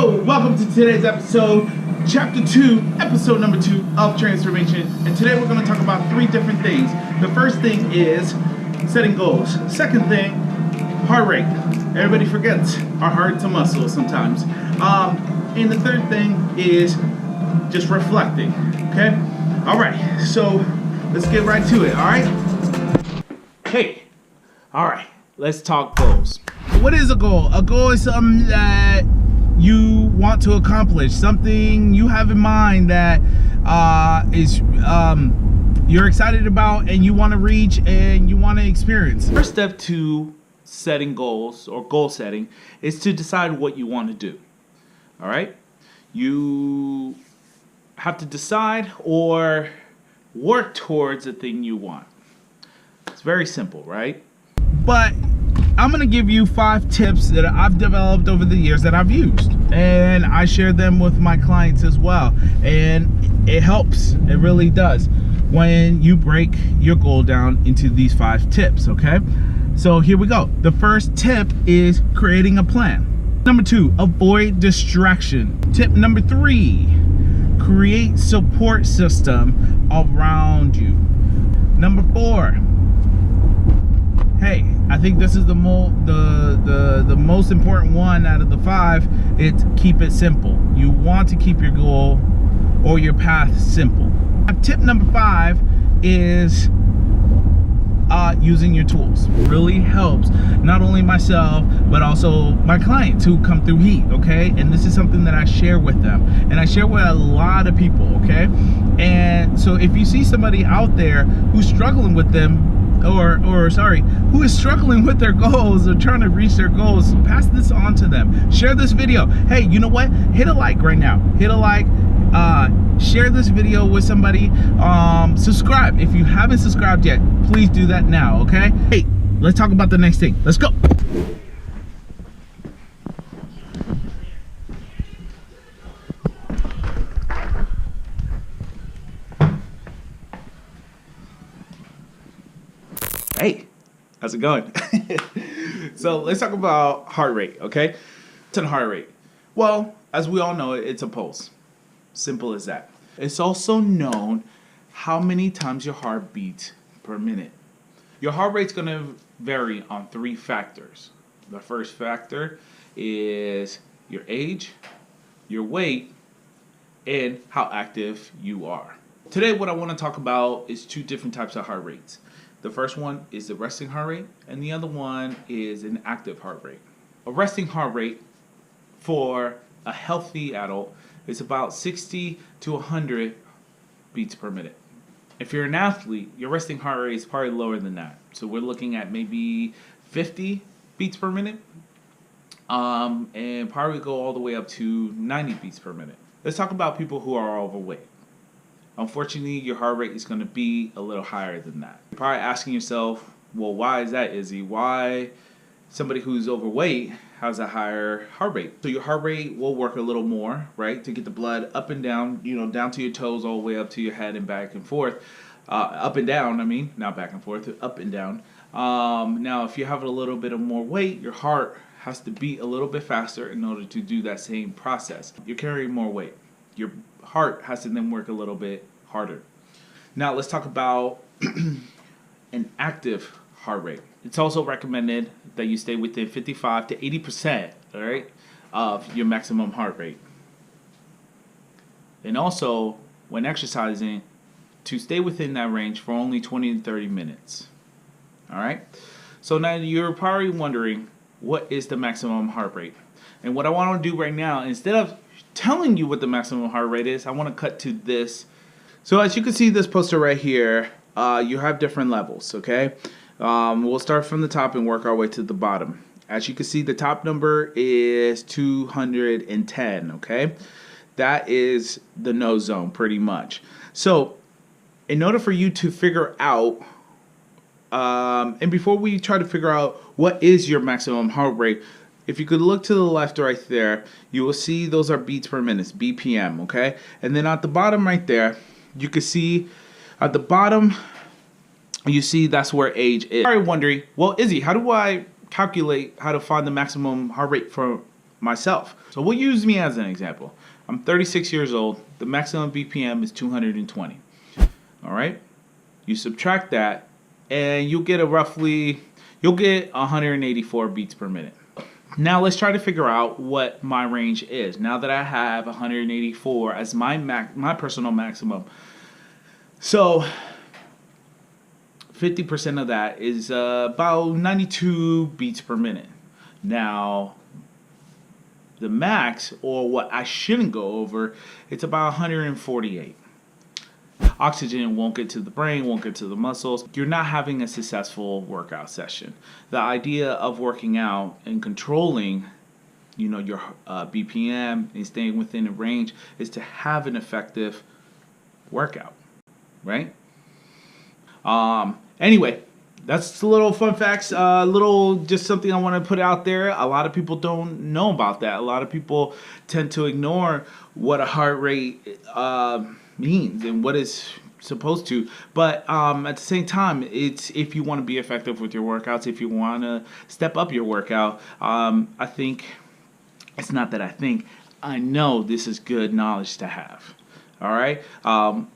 Hello, welcome to today's episode, Chapter 2, Episode number 2 of Transformation. And today we're going to talk about 3 different things. The first thing is setting goals. Second thing, heart rate. Everybody forgets our heart's a muscle sometimes. And the third thing is just reflecting. Okay? Alright, so let's get right to it, alright? Hey, alright, let's talk goals. What is a goal? A goal is something that you want to accomplish, something you have in mind that is you're excited about and you want to reach and you want to experience. First step to setting goals or goal setting is to decide what you want to do. All right? You have to decide or work towards the thing you want. It's very simple, right? But I'm going to give you 5 tips that I've developed over the years that I've used. And I share them with my clients as well. And it helps. It really does. When you break your goal down into these 5 tips, okay? So here we go. The first tip is creating a plan. Number 2, avoid distraction. Tip number 3, create support system around you. Number 4, hey, I think this is the most important one out of the 5. It's keep it simple. You want to keep your goal or your path simple. Tip number 5 is using your tools. Really helps not only myself but also my clients who come through heat, okay? And this is something that I share with them and I share with a lot of people, okay? And so if you see somebody out there who's struggling with them who is struggling with their goals or trying to reach their goals, pass this on to them. Share this video. Hey, you know what? Hit a like right now. Hit a like. Share this video with somebody. Subscribe. If you haven't subscribed yet, please do that now, okay? Hey, let's talk about the next thing. Let's go. Hey, how's it going? So let's talk about heart rate, okay? What's a heart rate? Well, as we all know, it's a pulse. Simple as that. It's also known how many times your heart beats per minute. Your heart rate's going to vary on 3 factors. The first factor is your age, your weight, and how active you are. Today, what I want to talk about is 2 different types of heart rates. The first one is the resting heart rate, and the other one is an active heart rate. A resting heart rate for a healthy adult is about 60 to 100 beats per minute. If you're an athlete, your resting heart rate is probably lower than that. So we're looking at maybe 50 beats per minute, and probably go all the way up to 90 beats per minute. Let's talk about people who are overweight. Unfortunately, your heart rate is going to be a little higher than that. You're probably asking yourself, well, why is that, Izzy? Why somebody who's overweight has a higher heart rate? So your heart rate will work a little more, right, to get the blood up and down, down to your toes all the way up to your head and back and forth. Up and down, not back and forth, up and down. Now, if you have a little bit of more weight, your heart has to beat a little bit faster in order to do that same process. You're carrying more weight. Your heart has to then work a little bit harder. Now let's talk about an active heart rate. It's also recommended that you stay within 55 to 80%, all right, of your maximum heart rate. And also, when exercising, to stay within that range for only 20 to 30 minutes. All right? So now you're probably wondering, what is the maximum heart rate? And what I want to do right now, instead of telling you what the maximum heart rate is, I want to cut to this. So as you can see this poster right here, you have different levels, okay? We'll start from the top and work our way to the bottom. As you can see, the top number is 210, okay? That is the no zone pretty much. So in order for you to figure out, and before we try to figure out what is your maximum heart rate, if you could look to the left right there, you will see those are beats per minute, BPM, okay? And then at the bottom right there, you can see at the bottom, you see that's where age is. You're wondering, well, Izzy, how do I calculate how to find the maximum heart rate for myself. So we'll use me as an example. I'm 36 years old. The maximum BPM is 220. All right. You subtract that, and you'll get 184 beats per minute. Now let's try to figure out what my range is. Now that I have 184 as my personal maximum, so 50% of that is about 92 beats per minute. Now, the max, or what I shouldn't go over, it's about 148. Oxygen won't get to the brain, won't get to the muscles. You're not having a successful workout session. The idea of working out and controlling, your BPM and staying within a range is to have an effective workout, right? Anyway, that's a little fun facts, just something I want to put out there. A lot of people don't know about that. A lot of people tend to ignore what a heart rate means and what it's supposed to. But at the same time, it's if you want to be effective with your workouts, if you want to step up your workout, I think, it's not that I think, I know this is good knowledge to have. All right.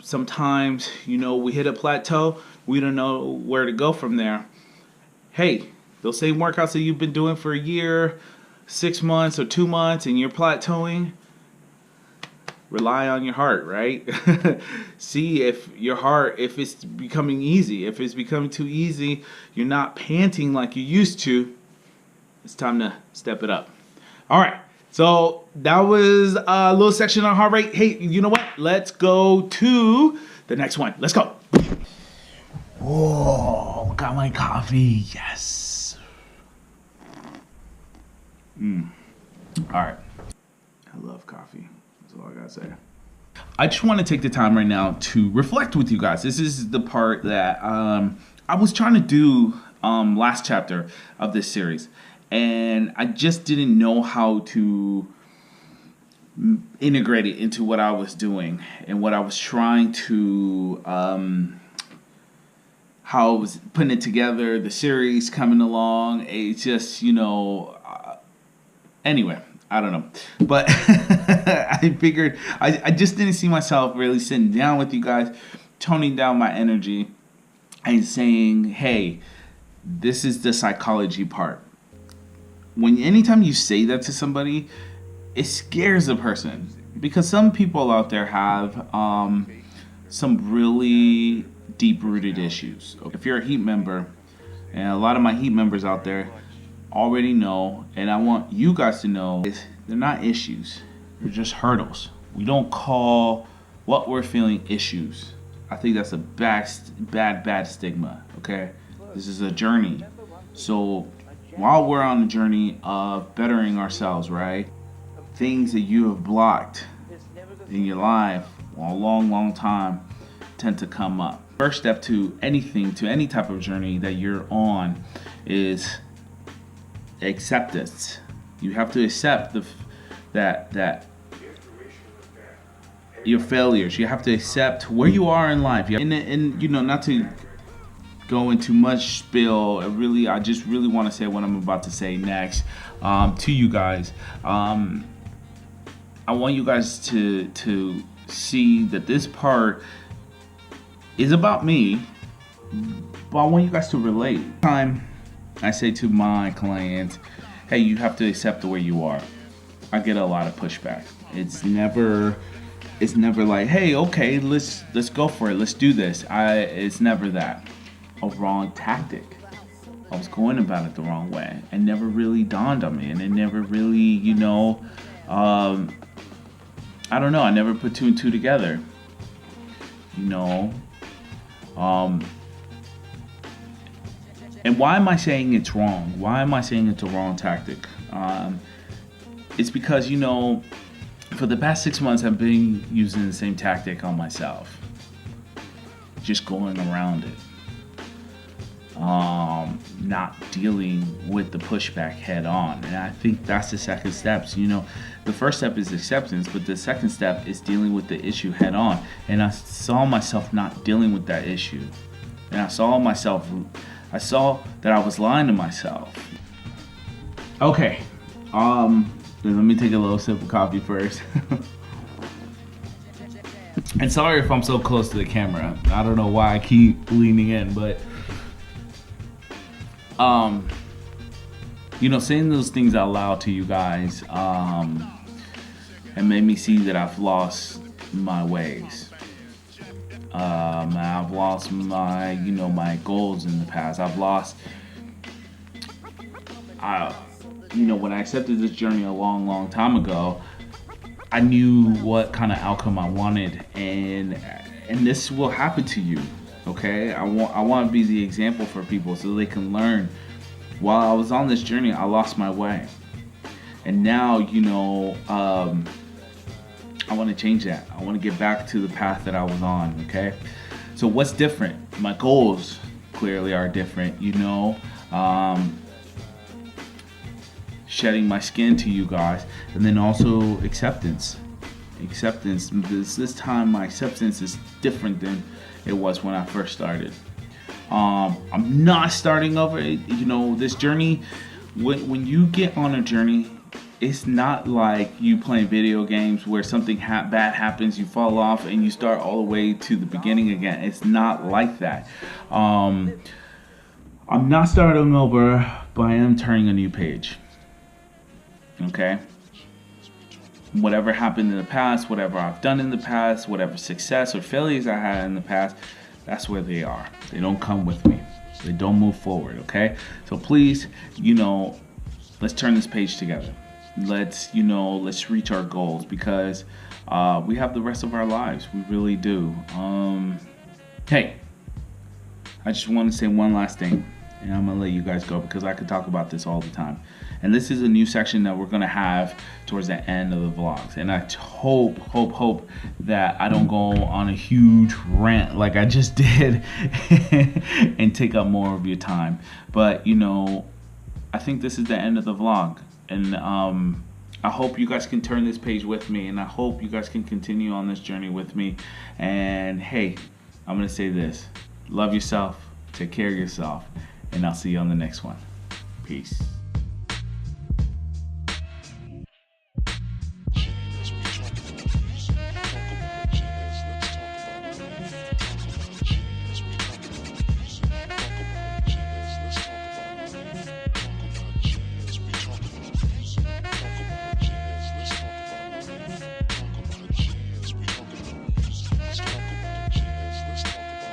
Sometimes, we hit a plateau. We don't know where to go from there. Hey, those same workouts that you've been doing for a year, 6 months or 2 months, and you're plateauing, rely on your heart, right? See if your heart, if it's becoming easy. If it's becoming too easy, you're not panting like you used to, it's time to step it up. All right. So that was a little section on heart rate. Hey, you know what? Let's go to the next one. Let's go. Whoa, got my coffee. Yes. All right. I love coffee. That's all I gotta say. I just want to take the time right now to reflect with you guys. This is the part that I was trying to do last chapter of this series. And I just didn't know how to integrate it into what I was doing and what I was trying to, how I was putting it together, the series coming along. It's just, anyway, I don't know. But I figured I just didn't see myself really sitting down with you guys, toning down my energy and saying, hey, this is the psychology part. Anytime you say that to somebody, it scares the person, because some people out there have some really deep-rooted issues. If you're a Heat member, and a lot of my Heat members out there already know, and I want you guys to know, they're not issues. They're just hurdles. We don't call what we're feeling issues. I think that's a bad stigma, okay? This is a journey. So while we're on the journey of bettering ourselves, right? Things that you have blocked in your life for a long time tend to come up. First step to any type of journey that you're on is acceptance. You have to accept that your failures. You have to accept where you are in life. And not to go into much spill. I just really want to say what I'm about to say next to you guys. I want you guys to see that this part is about me, but I want you guys to relate. Time I say to my clients, hey, you have to accept the way you are. I get a lot of pushback. It's never like, hey, okay, let's go for it. Let's do this. It's never that. A wrong tactic. I was going about it the wrong way. It never really dawned on me, and it never really, I don't know. I never put two and two together. And why am I saying it's wrong? Why am I saying it's a wrong tactic? It's because, for the past 6 months, I've been using the same tactic on myself. Just going around it. Not dealing with the pushback head on. And I think that's the second step. So, the first step is acceptance, but the second step is dealing with the issue head on. And I saw myself not dealing with that issue. And I saw that I was lying to myself. Okay. Let me take a little sip of coffee first. And sorry if I'm so close to the camera. I don't know why I keep leaning in, but you know, saying those things out loud to you guys and made me see that I've lost my ways. I've lost my, you know, my goals in the past. I've lost, you know, when I accepted this journey a long time ago, I knew what kind of outcome I wanted, and this will happen to you. Okay, I want to be the example for people so they can learn. While I was on this journey, I lost my way, and now, you know, I want to change that. I want to get back to the path that I was on. Okay, so what's different? My goals clearly are different. You know, shedding my skin to you guys, and then also acceptance. This time my acceptance is different than it was when I first started. I'm not starting over. You know, this journey, when you get on a journey, it's not like you playing video games where something bad happens, you fall off, and you start all the way to the beginning again. It's not like that. I'm not starting over, but I am turning a new page. Okay? Whatever happened in the past, whatever I've done in the past, whatever success or failures I had in the past, that's where they are. They don't come with me. They don't move forward, okay? So please, you know, let's turn this page together. Let's reach our goals, because we have the rest of our lives. We really do. Hey, I just want to say one last thing, and I'm gonna let you guys go because I could talk about this all the time. And this is a new section that we're gonna have towards the end of the vlogs. And I hope that I don't go on a huge rant like I just did and take up more of your time. But you know, I think this is the end of the vlog, and I hope you guys can turn this page with me, and I hope you guys can continue on this journey with me. And hey, I'm gonna say this: love yourself, take care of yourself, and I'll see you on the next one. Peace.